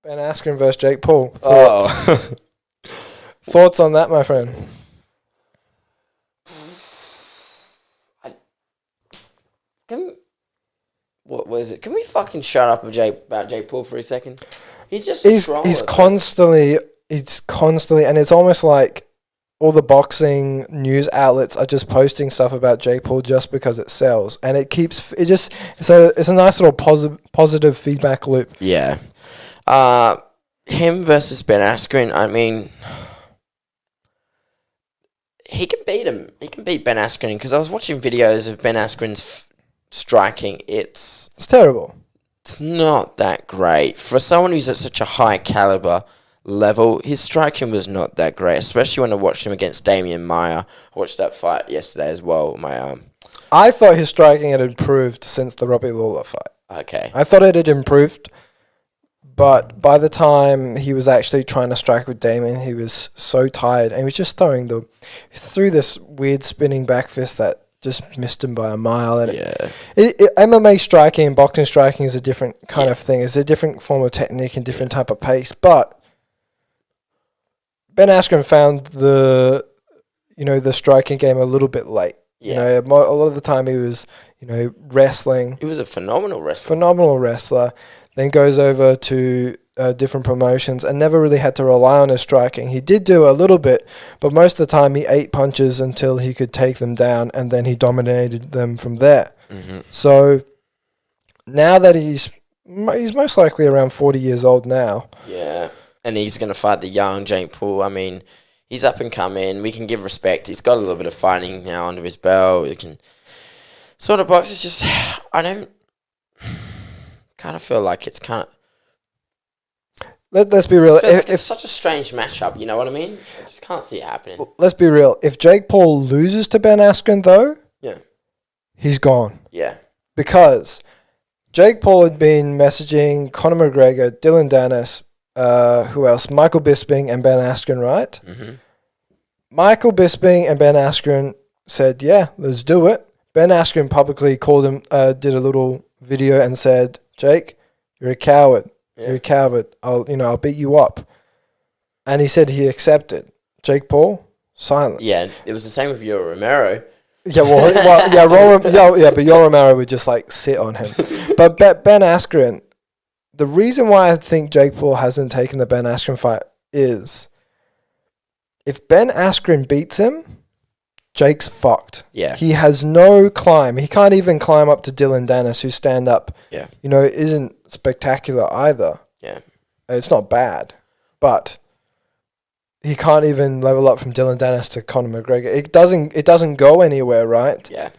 Ben Askren versus Jake Paul. Thoughts? Oh. Thoughts on that, my friend? What was it? Can we fucking shut up about Jake Paul for a second? He's just He's constantly, and it's almost like all the boxing news outlets are just posting stuff about Jake Paul just because it sells, and it's a nice little positive feedback loop. Yeah. Him versus Ben Askren, I mean, he can beat him. He can beat Ben Askren, because I was watching videos of Ben Askren's striking. It's terrible. It's not that great. For someone who's at such a high caliber level, his striking was not that great, especially when I watched him against Damian Maia. I watched that fight yesterday as well. I thought his striking had improved since the Robbie Lawler fight. Okay. I thought it had improved, but by the time he was actually trying to strike with Damian, he was so tired, and he was just he threw this weird spinning back fist that just missed him by a mile. And yeah. MMA striking and boxing striking is a different kind of thing. It's a different form of technique and different type of pace. But Ben Askren found the striking game a little bit late. Yeah. A lot of the time he was, wrestling. He was a phenomenal wrestler. Phenomenal wrestler. Then goes over to different promotions and never really had to rely on his striking. He did do a little bit, but most of the time he ate punches until he could take them down, and then he dominated them from there. Mm-hmm. So now that he's most likely around 40 years old now. Yeah, and he's going to fight the young Jake Paul. I mean, he's up and coming. We can give respect. He's got a little bit of fighting now under his belt. He can sort of box. It's just, I don't kind of feel like it's kind of... Let's be real. It's such a strange matchup, you know what I mean? I just can't see it happening. Let's be real. If Jake Paul loses to Ben Askren, though, yeah, he's gone. Yeah. Because Jake Paul had been messaging Conor McGregor, Dillon Danis, who else? Michael Bisping and Ben Askren, right? Mm-hmm. Michael Bisping and Ben Askren said, yeah, let's do it. Ben Askren publicly called him, did a little video and said, Jake, you're a coward. Yeah. You're a coward. I'll beat you up. And he said he accepted. Jake Paul, silent. Yeah, it was the same with Yoel Romero. Yeah, but Yoel Romero would just sit on him. But Ben Askren, the reason why I think Jake Paul hasn't taken the Ben Askren fight is if Ben Askren beats him, Jake's fucked. Yeah. He has no climb. He can't even climb up to Dillon Danis, whose stand-up, isn't spectacular either. Yeah. It's not bad, but he can't even level up from Dillon Danis to Conor McGregor. It doesn't go anywhere, right? Yeah.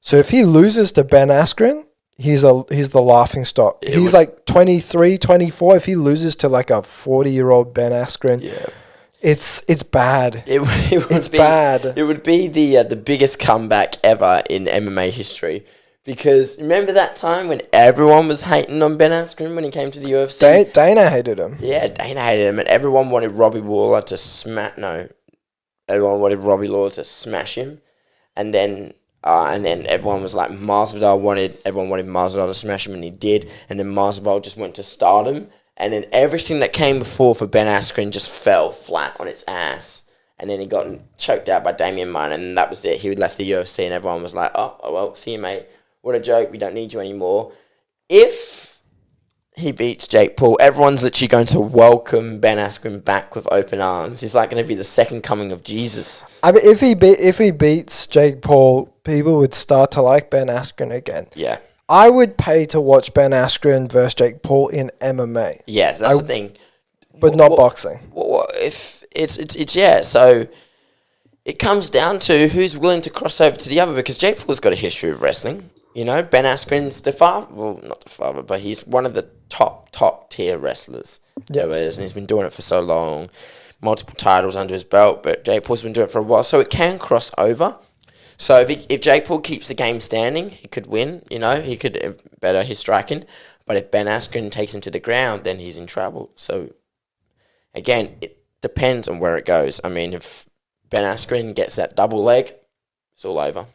So if he loses to Ben Askren, he's the laughing stock. He's 23, 24. If he loses to a 40-year-old Ben Askren, yeah. It's bad. It's bad. It would be the biggest comeback ever in MMA history, because remember that time when everyone was hating on Ben Askren when he came to the UFC? Dana hated him. Yeah, Dana hated him, and everyone wanted Robbie Lawler to smash. No, everyone wanted Robbie Lawler to smash him, and then everyone was like Masvidal wanted Masvidal to smash him, and he did, and then Masvidal just went to stardom. And then everything that came before for Ben Askren just fell flat on its ass. And then he got choked out by Damian Maia, and that was it. He left the UFC, and everyone was like, oh, well, see you, mate. What a joke. We don't need you anymore. If he beats Jake Paul, everyone's literally going to welcome Ben Askren back with open arms. He's going to be the second coming of Jesus. I mean, if he beats Jake Paul, people would start to like Ben Askren again. Yeah. I would pay to watch Ben Askren versus Jake Paul in MMA. Yes, that's the thing. But not boxing. If it's so it comes down to who's willing to cross over to the other, because Jake Paul's got a history of wrestling. Ben Askren's the father. Well, not the father, but he's one of the top tier wrestlers. Yeah, and he's been doing it for so long, multiple titles under his belt. But Jake Paul's been doing it for a while, so it can cross over. So if Jake Paul keeps the game standing, he could win. He could better his striking. But if Ben Askren takes him to the ground, then he's in trouble. So again, it depends on where it goes. I mean, if Ben Askren gets that double leg, it's all over.